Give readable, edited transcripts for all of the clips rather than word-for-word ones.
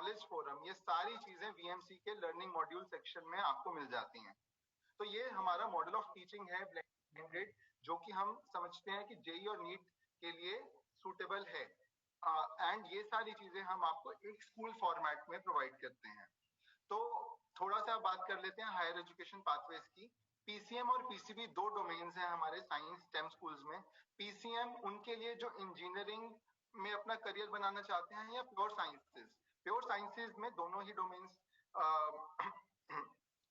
Knowledge forum, ये सारी चीजें वीएमसी के लर्निंग मॉड्यूल सेक्शन में आपको मिल जाती हैं। तो ये हमारा मॉडल ऑफ टीचिंग है ब्लेंडेड, जो कि हम समझते हैं कि जेई और नीट के लिए सूटेबल है। एंड ये सारी चीजें हम आपको एक स्कूल फॉर्मेट में प्रोवाइड करते हैं। तो थोड़ा सा बात कर लेते हैं हायर एजुकेशन पाथवेज की। पीसीएम और पीसीबी दो डोमेन्स हैं हमारे साइंस स्टेम स्कूल्स में। पीसीएम उनके लिए जो इंजीनियरिंग में अपना करियर बनाना चाहते हैं, या प्योर साइंसेस। प्योर साइंसेस में दोनों ही डोमेन्स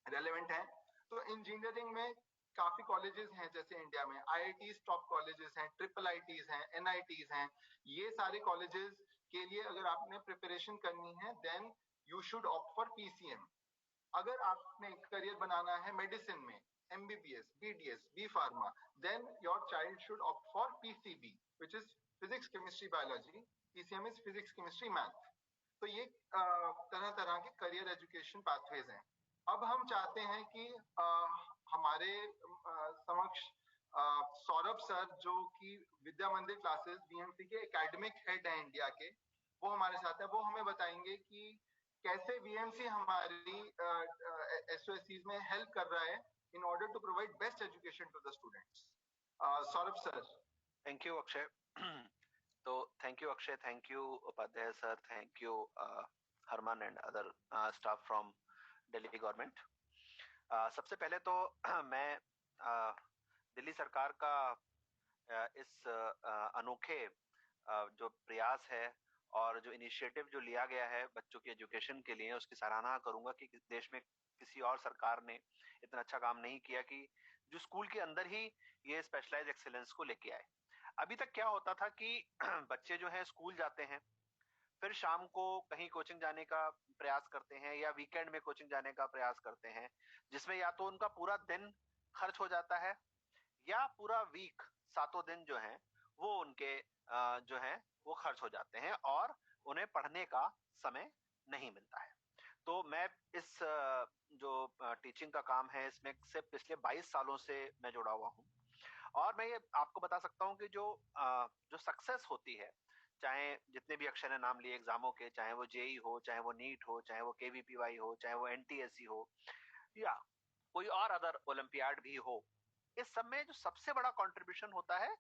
रेलेवेंट हैं। तो इंजीनियरिंग में काफी कॉलेजेस हैं, जैसे इंडिया में आईआईटीज टॉप कॉलेजेस हैं, ट्रिपल आईटीज हैं, एनआईटीज हैं। ये सारे कॉलेजेस के लिए अगर आपने प्रिपरेशन करनी है, then you should opt for PCM. अगर आपने करियर बनाना है मेडिसिन में, MBBS, BDS, B pharma, then your child should opt for PCB, which is physics chemistry biology. PCM is physics chemistry math. तो ये तरह तरह के करियर एजुकेशन पाथवेज हैं। अब हम चाहते हैं कि हमारे समक्ष सौरभ सर, जो कि विद्या मंदिर क्लासेस वीएमसी के एकेडमिक हेड हैं इंडिया के, वो हमारे साथ है। वो हमें बताएंगे कि कैसे वीएमसी हमारी एसओएससीज में हेल्प कर रहा है in order to provide best education to the students. Saurabh sir. Thank you Akshay. तो thank you Akshay, thank you Upadhyay sir, thank you Harman and other staff from Delhi government. सबसे पहले तो मैं दिल्ली सरकार का इस अनोखे जो प्रयास है और जो इनिशिएटिव जो लिया गया है बच्चों की एजुकेशन के लिए, उसकी सराहना करूंगा कि देश में किसी और सरकार ने इतना अच्छा काम नहीं किया कि जो स्कूल के अंदर ही ये स्पेशलाइज एक्सीलेंस को लेके आए। अभी तक क्या होता था कि बच्चे जो है स्कूल जाते हैं, फिर शाम को कहीं कोचिंग जाने का प्रयास करते हैं या वीकेंड में कोचिंग जाने का प्रयास करते हैं, जिसमें या तो उनका पूरा दिन खर्च हो जाता है या पूरा वीक, 7 दिन जो है वो उनके जो है वो खर्च हो जाते हैं और उन्हें पढ़ने का समय नहीं मिलता है। तो मैं इस जो टीचिंग का काम है इसमें से पिछले 22 सालों से मैं जुड़ा हुआ हूँ, और मैं ये आपको बता सकता हूँ कि जो सक्सेस होती है, चाहे जितने भी अक्षर ने नाम लिए एग्जामों के, चाहे वो जेई हो, चाहे वो नीट हो, चाहे वो केवीपीवाई हो, चाहे वो एनटीएससी हो या कोई और अदर ओलंपियाड भी हो, इस सब में जो सबसे बड़ा कंट्रीब्यूशन होता है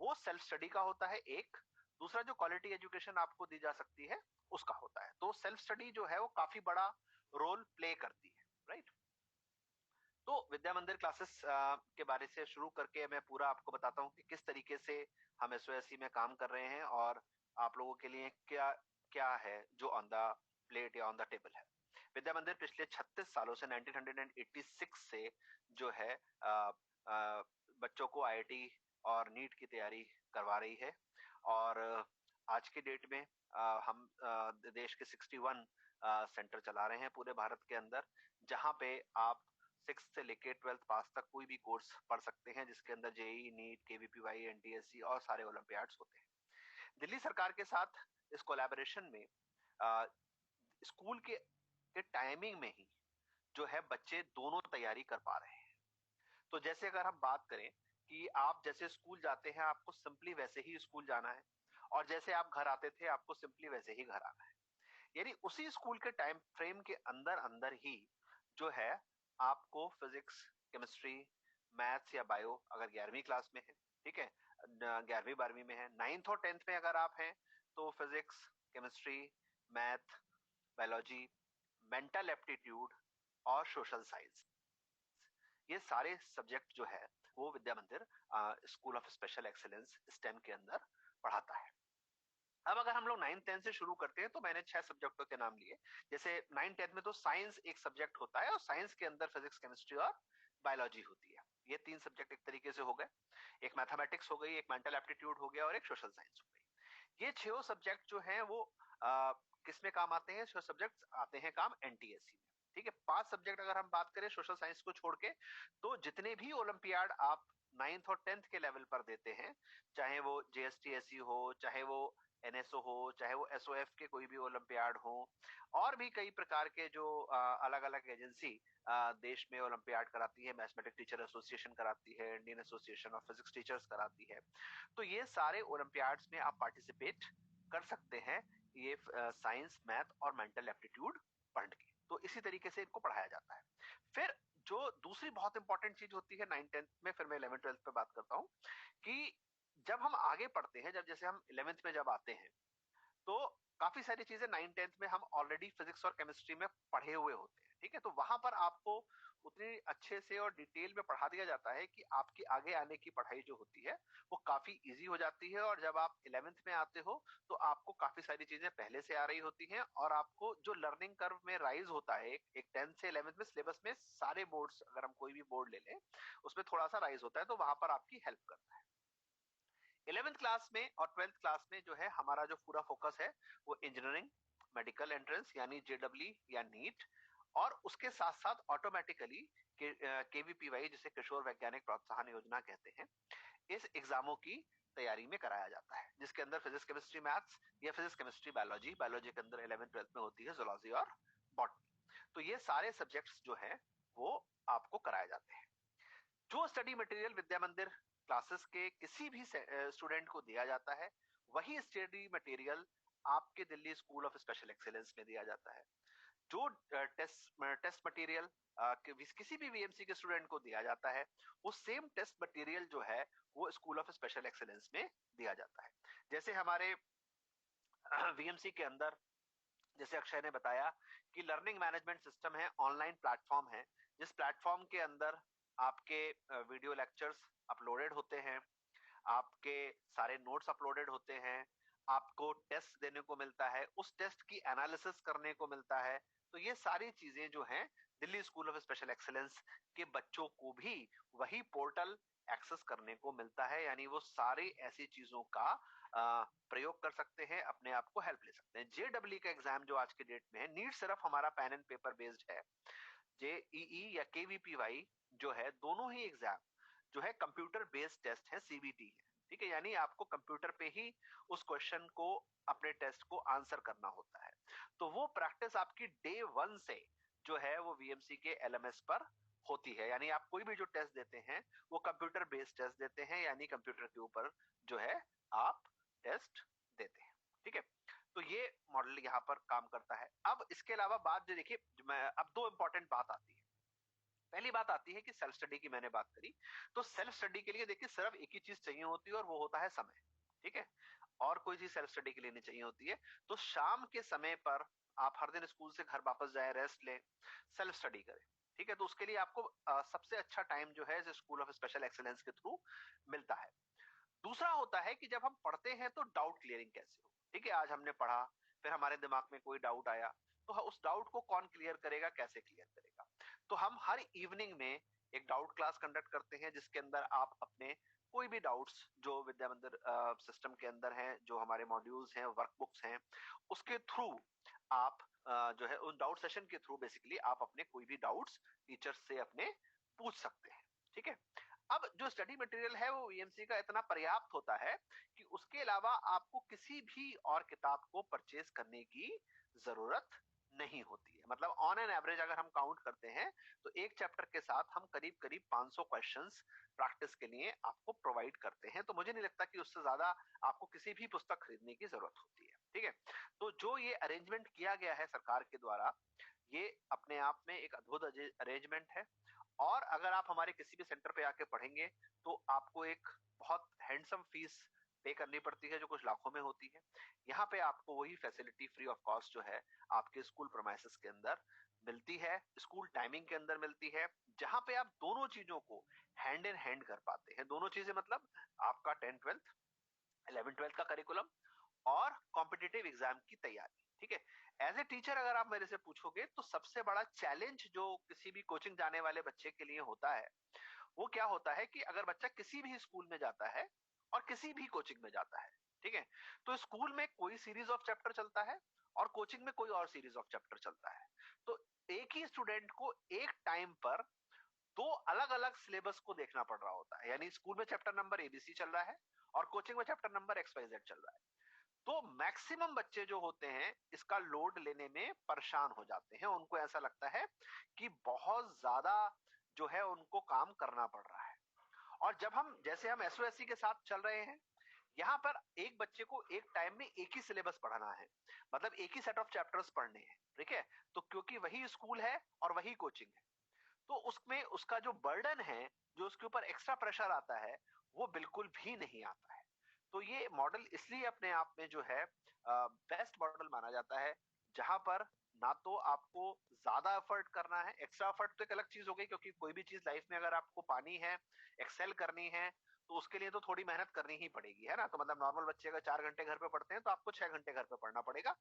वो सेल्फ स्टडी का होता है। एक दूसरा जो क्वालिटी एजुकेशन आपको दी जा सकती है उसका होता है। तो सेल्फ स्टडी जो है वो काफी बड़ा रोल प्ले करती है, राइट। तो विद्या मंदिर क्लासेस के बारे से शुरू करके मैं पूरा आपको बताता हूँ कि किस तरीके से हम एसओएससी में काम कर रहे हैं और आप लोगों के लिए क्या क्या है जो ऑन द प्लेट या ऑन द टेबल है। विद्या मंदिर पिछले 36 सालों से 1986 से जो है बच्चों को आईआईटी और नीट की तैयारी करवा रही है। और आज की डेट में हम देश के 61 सेंटर चला रहे हैं पूरे भारत के अंदर, जहां पे आप 6th से लेके 12th पास तक कोई भी कोर्स पढ़ सकते हैं, जिसके अंदर जेई, नीट, केवीपीवाई, एनटीएससी और सारे ओलंपियाड्स होते हैं। दिल्ली सरकार के साथ इस कोलैबोरेशन में स्कूल के टाइमिंग में ही जो है बच्चे दोनों तैयारी कर पा रहे हैं। तो जैसे अगर हम बात करें कि आप जैसे स्कूल जाते हैं आपको सिंपली वैसे ही स्कूल जाना है, और जैसे आप घर आते थे आपको सिंपली वैसे ही घर आना है। यानी उसी स्कूल के टाइम फ्रेम के अंदर अंदर ही जो है आपको फिजिक्स, केमिस्ट्री, मैथ्स या बायो, अगर 11वीं क्लास में है, ठीक है, 11वीं 12वीं में है, 9th और 10th में अगर आप हैं तो physics, chemistry, math, biology, mental aptitude और सोशल साइंस, ये सारे सब्जेक्ट जो है वो विद्या मंदिर school of special excellence stem के अंदर पढ़ाता है। अब अगर हम लोग 9th-10th से शुरू करते हैं तो मैंने 6 सब्जेक्टों के नाम लिए। जैसे 9th-10th में तो साइंस एक सब्जेक्ट होता है और साइंस के अंदर फिजिक्स, केमिस्ट्री और बायोलॉजी होती है। ये 3 सब्जेक्ट एक तरीके से हो गए। एक मैथमेटिक्स हो गई, एक मेंटल एप्टीट्यूड हो गया और एक सोशल साइंस हो गई। ये 6 सब्जेक्ट जो है वो किस में काम आते हैं? 6 सब्जेक्ट आते हैं काम एनटीएससी में, ठीक है। 5 सब्जेक्ट अगर हम बात करें सोशल साइंस को छोड़ के, तो जितने भी ओलंपियाड आप 9th और 10th के लेवल पर देते हैं, चाहे वो जेएसटीएससी हो, चाहे वो एनएसओ हो, चाहे वो एसओएफ के कोई भी ओलंपियाड हो, और भी कई प्रकार के जो अलग अलग एजेंसी देश में ओलंपियाड कराती है, मैथमेटिक्स टीचर एसोसिएशन कराती है, Indian association of physics teachers कराती है, तो ये सारे ओलंपियाड्स में आप पार्टिसिपेट कर सकते हैं ये साइंस, मैथ और मेंटल एप्टीट्यूड पढ़ के, तो इसी तरीके से इनको पढ़ाया जाता है। फिर जो दूसरी बहुत इंपॉर्टेंट चीज होती है 9th-10th में, फिर मैं 11th-12th पे बात करता हूँ, कि जब हम आगे पढ़ते हैं, जब जैसे हम 11th में जब आते हैं, तो काफी सारी चीजें 9th-10th में हम ऑलरेडी फिजिक्स और केमिस्ट्री में पढ़े हुए होते हैं, ठीक है। तो वहां पर आपको उतनी अच्छे से और डिटेल में पढ़ा दिया जाता है कि आपकी आगे आने की पढ़ाई जो होती है वो काफी इजी हो जाती है। और जब आप 11th में आते हो तो आपको काफी सारी चीजें पहले से आ रही होती हैं, और आपको जो लर्निंग कर्व में राइज होता है, एक 10th से 11th में सिलेबस में सारे बोर्ड्स, अगर हम कोई भी बोर्ड ले लें, उसमें थोड़ा सा राइज होता है, तो वहां पर आपकी हेल्प करता है। 11th क्लास में और 12th क्लास में जो है हमारा जो पूरा फोकस है वो इंजीनियरिंग, मेडिकल एंट्रेंस यानी जेडब्ल्यू या नीट, और उसके साथ साथ ऑटोमेटिकली केवीपीवाई जिसे किशोर वैज्ञानिक प्रोत्साहन योजना कहते हैं, इस एग्जामों की तैयारी में कराया जाता है, जिसके अंदर फिजिक्स केमिस्ट्री मैथ्स या फिजिक्स केमिस्ट्री बायोलॉजी, बायोलॉजी के अंदर 11th-12th में होती है जूलॉजी और बॉटनी। तो ये सारे सब्जेक्ट्स जो हैं वो आपको कराए जाते हैं। जो स्टडी मटेरियल विद्या मंदिर क्लासेस के किसी भी स्टूडेंट को दिया जाता है, वही स्टडी मटेरियल आपके Delhi school of special excellence में दिया जाता है। जो टेस्ट मटेरियल किसी भी वीएमसी के स्टूडेंट को दिया जाता है, वो सेम टेस्ट मटेरियल जो है वो स्कूल ऑफ स्पेशल एक्सीलेंस में दिया जाता है। जैसे हमारे वीएमसी के अंदर, जैसे अक्षय ने बताया कि लर्निंग मैनेजमेंट सिस्टम है, ऑनलाइन प्लेटफॉर्म है, जिस प्लेटफॉर्म के अंदर आपके वीडियो लेक्चर्स अपलोडेड होते हैं, आपके सारे नोट्स अपलोडेड होते हैं, आपको टेस्ट देने को मिलता है, उस टेस्ट की एनालिसिस करने को मिलता है। तो ये सारी चीजें जो हैं Delhi school of special excellence के बच्चों को भी वही पोर्टल एक्सेस करने को मिलता है, यानी वो सारी ऐसी चीजों का प्रयोग कर सकते हैं, अपने आप को हेल्प ले सकते हैं। जेडब्ल्यू का एग्जाम जो आज के डेट में है, नीट सिर्फ हमारा पेन एंड पेपर बेस्ड है, जेईई या केवीपीवाई जो है, दोनों ही एग्जाम जो है कंप्यूटर बेस्ड टेस्ट है, सीबीटी है, ठीक है। यानी आपको कंप्यूटर पे ही उस क्वेश्चन को, अपने टेस्ट को आंसर करना होता है। तो वो प्रैक्टिस आपकी डे 1 से जो है वो वीएमसी के एलएमएस पर होती है, यानी आप कोई भी जो टेस्ट देते हैं वो कंप्यूटर बेस्ड टेस्ट देते हैं, यानी कंप्यूटर के ऊपर जो है आप टेस्ट देते हैं, ठीक है। तो ये मॉडल यहाँ पर काम करता है। अब इसके अलावा बात जो देखिए, मैं अब दो इंपॉर्टेंट बात आती है। पहली बात आती है कि सेल्फ स्टडी की मैंने बात करी, तो सेल्फ स्टडी के लिए देखिए सिर्फ एक ही चीज चाहिए होती है और वो होता है समय, ठीक है। और कोई चीज सेल्फ स्टडी के लिए नहीं चाहिए होती है। तो शाम के समय पर आप हर दिन स्कूल से घर वापस जाए, रेस्ट लें, सेल्फ स्टडी करें, ठीक है। तो उसके लिए आपको सबसे अच्छा टाइम जो है स्कूल ऑफ स्पेशल एक्सीलेंस के थ्रू मिलता है। दूसरा होता है कि जब हम पढ़ते हैं तो डाउट क्लियरिंग कैसे हो, ठीक है। आज हमने पढ़ा, फिर हमारे दिमाग में कोई डाउट आया, तो उस डाउट को कौन क्लियर करेगा, कैसे क्लियर करेगा। तो हम हर इवनिंग में एक डाउट क्लास कंडक्ट करते हैं, जिसके अंदर आप अपने कोई भी डाउट्स जो विद्या मंदिर सिस्टम के अंदर हैं, जो हमारे मॉड्यूल्स हैं, वर्कबुक्स हैं, उसके थ्रू आप जो है उन डाउट सेशन के थ्रू बेसिकली आप अपने कोई भी डाउट्स टीचर्स से अपने पूछ सकते हैं, ठीक है। अब जो स्टडी मटेरियल है वो वीएमसी का इतना पर्याप्त होता है कि उसके अलावा आपको किसी भी और किताब को परचेज करने की जरूरत नहीं होती है। मतलब ऑन एन एवरेज अगर हम काउंट करते हैं तो एक चैप्टर के साथ हम करीब करीब 500 क्वेश्चंस प्रैक्टिस के लिए आपको प्रोवाइड करते हैं। तो मुझे नहीं लगता कि उससे ज्यादा आपको किसी भी पुस्तक खरीदने की जरूरत होती है, ठीक है। तो जो ये अरेंजमेंट किया गया है सरकार के द्वारा, ये अपने आप में एक अद्भुत अरेंजमेंट है। और अगर आप हमारे किसी भी सेंटर पे आके पढ़ेंगे तो आपको एक बहुत हैंडसम फीस पे करनी पड़ती है, जो कुछ लाखों में होती है। यहाँ पे आपको वही फैसिलिटी फ्री ऑफ कॉस्ट जो है आपके स्कूल प्रोमाइसेस के अंदर मिलती है, स्कूल टाइमिंग के अंदर मिलती है, जहां पे आप दोनों चीजों को हैंड इन हैंड कर पाते हैं। दोनों चीजें मतलब आपका 10th-12th 11th-12th का करिकुलम और कॉम्पिटिटिव एग्जाम की तैयारी, ठीक है। एज ए टीचर अगर आप मेरे से पूछोगे तो सबसे बड़ा चैलेंज जो किसी भी कोचिंग जाने वाले बच्चे के लिए होता है, वो क्या होता है कि अगर बच्चा किसी भी स्कूल में जाता है और किसी भी कोचिंग में जाता है, ठीक है, तो स्कूल में कोई सीरीज ऑफ चैप्टर चलता है और कोचिंग में कोई और सीरीज ऑफ चैप्टर चलता है। तो एक ही स्टूडेंट को एक टाइम पर दो अलग अलग सिलेबस को देखना पड़ रहा होता है, यानी स्कूल में चैप्टर नंबर एबीसी चल रहा है और कोचिंग में चैप्टर नंबर XYZ चल रहा है। तो मैक्सिमम बच्चे जो होते हैं इसका लोड लेने में परेशान हो जाते हैं, उनको ऐसा लगता है कि बहुत ज्यादा जो है उनको काम करना पड़ रहा है। और जब हम जैसे हम एसओएससी के साथ चल रहे हैं यहाँ पर एक बच्चे को एक टाइम में एक ही सिलेबस पढ़ाना है, मतलब एक ही सेट ऑफ चैप्टर्स पढ़ने हैं, ठीक है। तो क्योंकि वही स्कूल है और वही कोचिंग है, तो उसमें उसका जो बर्डन है, जो उसके ऊपर एक्स्ट्रा प्रेशर आता है, वो बिल्कुल भी नहीं आता है। तो ये मॉडल इसलिए अपने आप में जो है बेस्ट मॉडल माना जाता है, जहां पर ना तो आपको ज्यादा एफर्ट करना है, एक्स्ट्रा एफर्ट तो एक अलग चीज हो गई, क्योंकि कोई भी चीज लाइफ में अगर आपको पानी है, एक्सेल करनी है, तो उसके लिए तो थोड़ी मेहनत करनी ही पड़ेगी, है ना। तो मतलब नॉर्मल बच्चे अगर 4 घंटे घर पे पढ़ते हैं, तो आपको 6 घंटे घर पे पढ़ना पड़ेगा।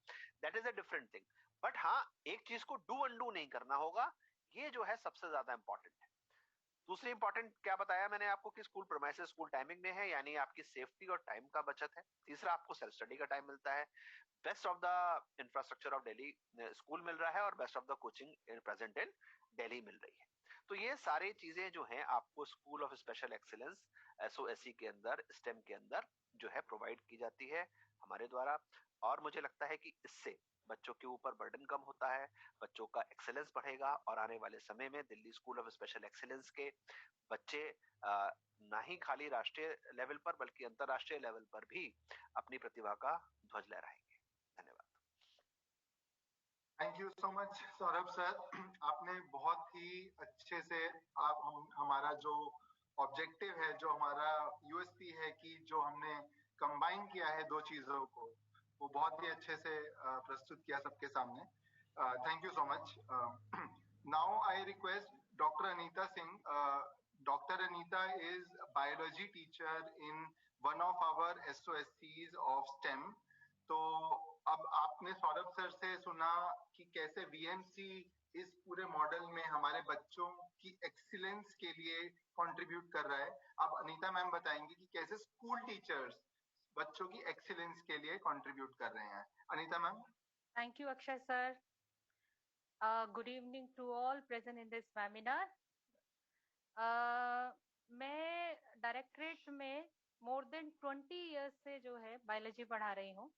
That is a different thing. But हाँ, एक चीज को डू अनडू नहीं करना होगा, ये जो है सबसे ज्यादा इंपॉर्टेंट है। दूसरी इंपॉर्टेंट क्या बताया मैंने आपको कि स्कूल प्रीमाइसेस स्कूल टाइमिंग में है, यानी आपकी सेफ्टी और टाइम का बचत है। तीसरा, आपको सेल्फ स्टडी का टाइम मिलता है। Best of the infrastructure of Delhi school मिल रहा है, और best of the coaching present in Delhi मिल रही है। तो ये सारी चीजें जो हैं आपको school of special excellence SOSC के अंदर, स्टेम के अंदर जो है प्रोवाइड की जाती है हमारे द्वारा। और मुझे लगता है कि इससे बच्चों के ऊपर बर्डन कम होता है, बच्चों का एक्सेलेंस बढ़ेगा, और आने वाले समय में Delhi school of special excellence के बच्चे ना ही खाली राष्ट्रीय लेवल पर बल्कि अंतरराष्ट्रीय लेवल पर भी अपनी प्रतिभा का ध्वज लहराएंगे। धन्यवाद। Thank you so much Saurabh sir. आपने बहुत ही अच्छे से हमारा जो ऑब्जेक्टिव है, जो हमारा यूएसपी है, कि जो हमने कंबाइन किया है दो चीजों को, वो बहुत ही अच्छे से प्रस्तुत किया सबके सामने। Thank you so much. Now I request doctor Anita Singh. Doctor Anita is biology teacher in one of our एसओएससीज ऑफ स्टेम। तो अब आपने सौरभ सर से सुना कि कैसे वीएमसी इस पूरे मॉडल में हमारे बच्चों की एक्सीलेंस के लिए कंट्रीब्यूट कर रहा है। अब अनीता मैम बताएंगी कि कैसे स्कूल टीचर्स बच्चों की एक्सीलेंस के लिए कंट्रीब्यूट कर रहे हैं। Anita ma'am. Thank you Akshay sir. Good evening to all present in this webinar. मैं डायरेक्टरेट में मोर देन 20 इयर्स से जो है बायोलॉजी पढ़ा रही हूँ,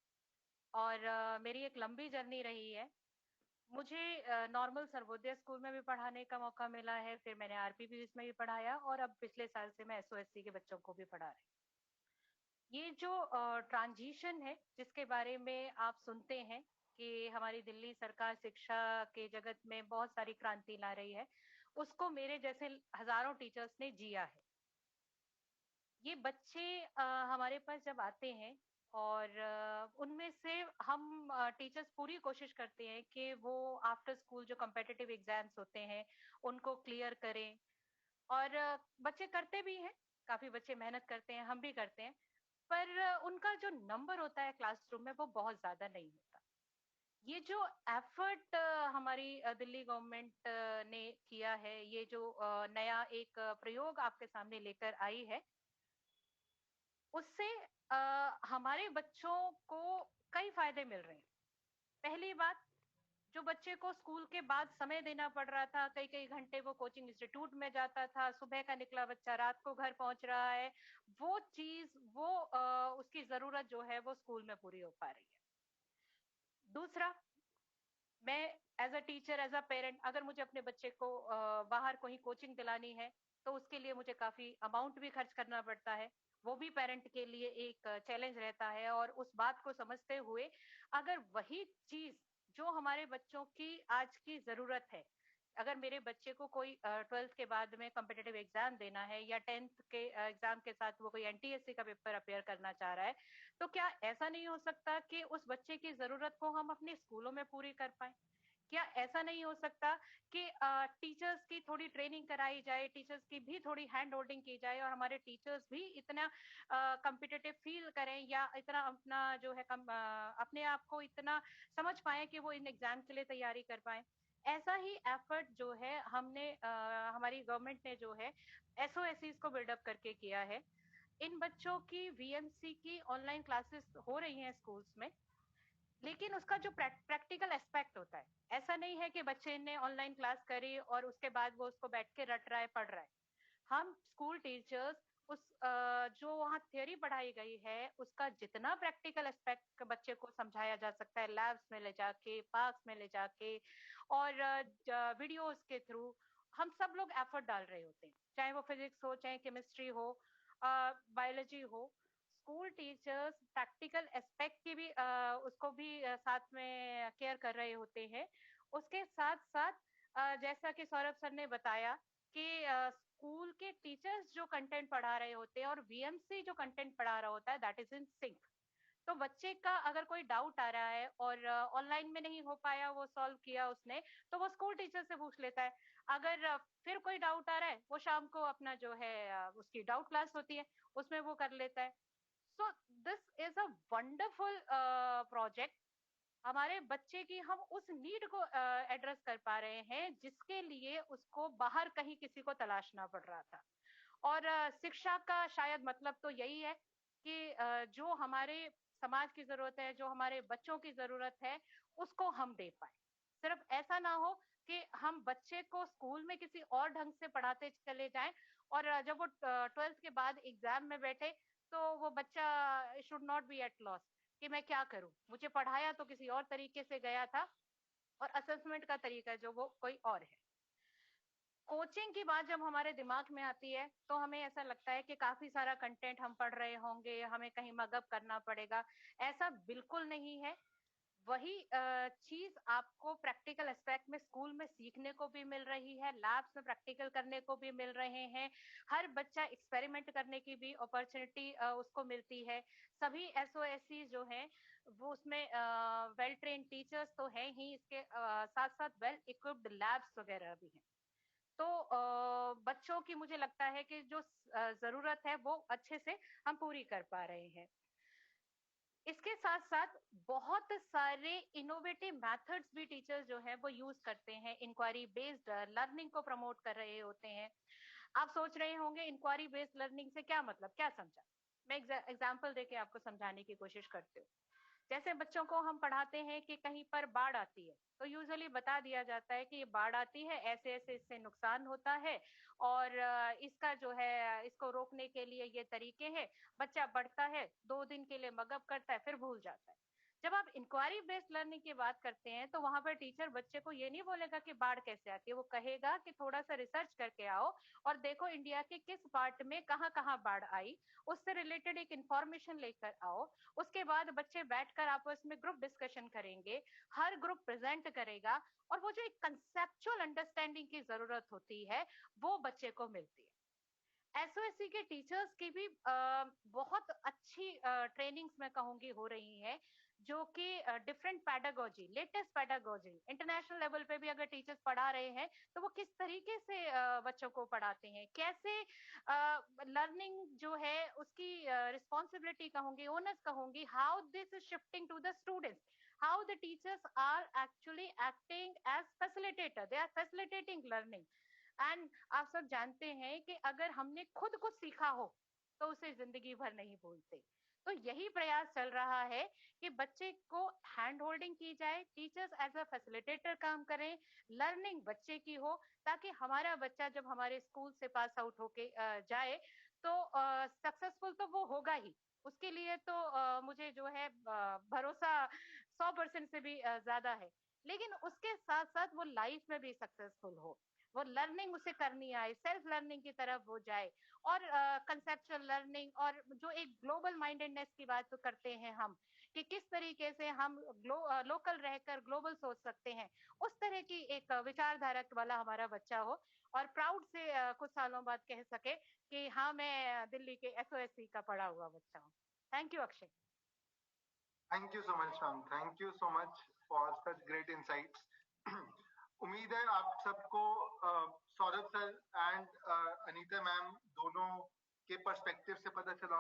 और मेरी एक लंबी जर्नी रही है। मुझे नॉर्मल सर्वोदय स्कूल में भी पढ़ाने का मौका मिला है, फिर मैंने आरपीपीएस में भी पढ़ाया, और अब पिछले साल से मैं एसओएससी के बच्चों को भी पढ़ा रही हूँ। ये जो ट्रांजिशन है जिसके बारे में आप सुनते हैं कि हमारी दिल्ली सरकार शिक्षा के जगत में बहुत सारी क्रांति ला रही है, उसको मेरे जैसे हजारों टीचर्स ने जिया है। ये बच्चे हमारे पास जब आते हैं, और उनमें से हम टीचर्स पूरी कोशिश करते हैं कि वो आफ्टर स्कूल जो कम्पिटिटिव एग्जाम्स होते हैं उनको क्लियर करें, और बच्चे करते भी हैं, काफी बच्चे मेहनत करते हैं, हम भी करते हैं, पर उनका जो नंबर होता है क्लासरूम में वो बहुत ज्यादा नहीं होता। ये जो एफर्ट हमारी दिल्ली गवर्नमेंट ने किया है, ये जो नया एक प्रयोग आपके सामने लेकर आई है, उससे हमारे बच्चों को कई फायदे मिल रहे हैं। पहली बात, जो बच्चे को स्कूल के बाद समय देना पड़ रहा था, कई कई घंटे वो कोचिंग इंस्टीट्यूट में जाता था, सुबह का निकला बच्चा रात को घर पहुंच रहा है, वो चीज वो उसकी जरूरत जो है वो स्कूल में पूरी हो पा रही है। दूसरा, मैं as a teacher, as a parent, अगर मुझे अपने बच्चे को बाहर कहीं कोचिंग दिलानी है, तो उसके लिए मुझे काफी अमाउंट भी खर्च करना पड़ता है। वो भी पेरेंट के लिए एक चैलेंज रहता है, और उस बात को समझते हुए अगर वही चीज जो हमारे बच्चों की आज की जरूरत है, अगर मेरे बच्चे को कोई 12th के बाद में कॉम्पिटिटिव एग्जाम देना है, या 10th के एग्जाम के साथ वो कोई एनटीएससी का पेपर अपेयर करना चाह रहा है, तो क्या ऐसा नहीं हो सकता कि उस बच्चे की जरूरत को हम अपने स्कूलों में पूरी कर पाए? क्या ऐसा नहीं हो सकता कि टीचर्स की थोड़ी ट्रेनिंग कराई जाए, टीचर्स की भी थोड़ी हैंड होल्डिंग की जाए, और हमारे टीचर्स भी इतना कम्पिटिटिव फील करें, या इतना अपना जो है अपने आप को इतना समझ पाए कि वो इन एग्जाम के लिए तैयारी कर पाए? ऐसा ही एफर्ट जो है हमने हमारी गवर्नमेंट ने जो है एसओएससी को बिल्डअप करके किया है। इन बच्चों की वीएमसी की ऑनलाइन क्लासेस हो रही हैं स्कूल्स में, लेकिन उसका जो प्रैक्टिकल एस्पेक्ट होता है, ऐसा नहीं है कि बच्चे ने ऑनलाइन क्लास करी और उसके बाद वो उसको बैठ के रट रहा है, पढ़ रहा है। हम स्कूल टीचर्स उस जो वहाँ थ्योरी पढ़ाई गई है उसका जितना प्रैक्टिकल एस्पेक्ट बच्चे को समझाया जा सकता है, लैब्स में ले जाके, पार्क्स में ले जाके, और वीडियोस के थ्रू, हम सब लोग एफर्ट डाल रहे होते हैं, चाहे वो फिजिक्स हो, चाहे केमिस्ट्री हो, बायोलॉजी हो। स्कूल टीचर्स प्रैक्टिकल एस्पेक्ट की भी उसको भी साथ में केयर कर रहे होते हैं। उसके साथ साथ जैसा कि सौरभ सर ने बताया कि स्कूल के टीचर्स जो कंटेंट पढ़ा रहे होते हैं और वीएमसी जो कंटेंट पढ़ा रहा होता है दैट इज इन सिंक। तो बच्चे का अगर कोई डाउट आ रहा है और ऑनलाइन में नहीं हो पाया, वो सॉल्व किया उसने, तो वो स्कूल टीचर से पूछ लेता है। अगर फिर कोई डाउट आ रहा है, वो शाम को अपना जो है उसकी डाउट क्लास होती है, उसमें वो कर लेता है। So this is a wonderful project. हमारे बच्चे की हम उस नीड को एड्रेस कर पा रहे हैं जिसके लिए उसको बाहर कहीं किसी को तलाशना पड़ रहा था। और शिक्षा का शायद मतलब तो यही है कि जो हमारे समाज की जरूरत है, जो हमारे बच्चों की जरूरत है, उसको हम दे पाए। सिर्फ ऐसा ना हो कि हम बच्चे को स्कूल में किसी और ढंग से पढ़ाते चले जाएं और जब वो 12th के बाद एग्जाम में बैठे तो वो बच्चा should not be at loss कि मैं क्या करूं, मुझे पढ़ाया तो किसी और तरीके से गया था और असेसमेंट का तरीका जो वो कोई और है। कोचिंग की बात जब हमारे दिमाग में आती है तो हमें ऐसा लगता है कि काफी सारा कंटेंट हम पढ़ रहे होंगे, हमें कहीं मगअप करना पड़ेगा। ऐसा बिल्कुल नहीं है। वही चीज आपको प्रैक्टिकल एस्पेक्ट में स्कूल में सीखने को भी मिल रही है, लैब्स में प्रैक्टिकल करने को भी मिल रहे हैं। हर बच्चा एक्सपेरिमेंट करने की भी अपॉर्चुनिटी उसको मिलती है। सभी एसओएससी जो हैं वो उसमें वेल ट्रेन टीचर्स तो हैं ही, इसके साथ साथ वेल इक्विप्ड लैब्स वगैरह भी हैं। तो बच्चों की मुझे लगता है कि जो जरूरत है वो अच्छे से हम पूरी कर पा रहे हैं। इसके साथ साथ बहुत सारे इनोवेटिव मेथड्स भी टीचर्स जो है वो यूज करते हैं। इंक्वायरी बेस्ड लर्निंग को प्रमोट कर रहे होते हैं। आप सोच रहे होंगे इंक्वायरी बेस्ड लर्निंग से क्या मतलब, क्या समझा? मैं एग्जाम्पल देके आपको समझाने की कोशिश करती हूँ। जैसे बच्चों को हम पढ़ाते हैं कि कहीं पर बाढ़ आती है तो यूजुअली बता दिया जाता है कि ये बाढ़ आती है, ऐसे ऐसे इससे नुकसान होता है और इसका जो है इसको रोकने के लिए ये तरीके हैं। बच्चा पढ़ता है, 2 दिन के लिए मगअप करता है, फिर भूल जाता है। जब आप इंक्वायरी बेस्ड लर्निंग की बात करते हैं तो वहां पर टीचर बच्चे को ये नहीं बोलेगा कि बाढ़ कैसे आती है, वो कहेगा कि थोड़ा सा रिसर्च करके आओ और देखो इंडिया के किस पार्ट में कहाँ कहाँ बाढ़ आई, उससे रिलेटेड एक इंफॉर्मेशन लेकर आओ। उसके बाद बच्चे बैठकर आपस में ग्रुप डिस्कशन करेंगे, हर ग्रुप प्रेजेंट करेगा और वो जो एक कंसेप्चुअल अंडरस्टैंडिंग की जरूरत होती है वो बच्चे को मिलती है। एसओएससी के टीचर्स की भी बहुत अच्छी ट्रेनिंग्स मैं कहूंगी हो रही है, जो कि different pedagogy, latest pedagogy, international level पे भी अगर टीचर्स पढ़ा रहे हैं तो वो किस तरीके से बच्चों को पढ़ाते हैं, कैसे लर्निंग जो है उसकी रिस्पॉन्सिबिलिटी कहूंगी, ओनर्स कहूंगी, how this is shifting to the students, how the teachers are actually acting as facilitator, they are facilitating learning. And आप सब जानते हैं कि अगर हमने खुद कुछ सीखा हो तो उसे जिंदगी भर नहीं भूलते। तो यही प्रयास चल रहा है कि बच्चे को हैंड होल्डिंग की जाए, टीचर्स एज अ फैसिलिटेटर काम करें, लर्निंग बच्चे की हो, ताकि हमारा बच्चा जब हमारे स्कूल से पास आउट होके जाए तो सक्सेसफुल तो वो होगा ही। उसके लिए तो मुझे जो है भरोसा 100% से भी ज्यादा है। लेकिन उसके साथ साथ वो लाइफ में भी सक्सेसफुल हो, वो लर्निंग उसे करनी आए, सेल्फ लर्निंग की तरफ वो जाए और कंसेप्चुअल लर्निंग और जो एक ग्लोबल माइंडेडनेस की बात तो करते हैं हम कि किस तरीके से हम लोकल रहकर ग्लोबल सोच सकते हैं, उस तरह की एक विचारधारा वाला हमारा बच्चा हो और प्राउड से कुछ सालों बाद कह सके कि हाँ मैं दिल्ली के एसओएससी का पढ़ा हुआ बच्चा हूँ। Thank you Akshay. Thank you so much ma'am, thank you so much for such great insights. उम्मीद है आप सबको Saurabh sir and Anita ma'am दोनों के पर्सपेक्टिव से पता चला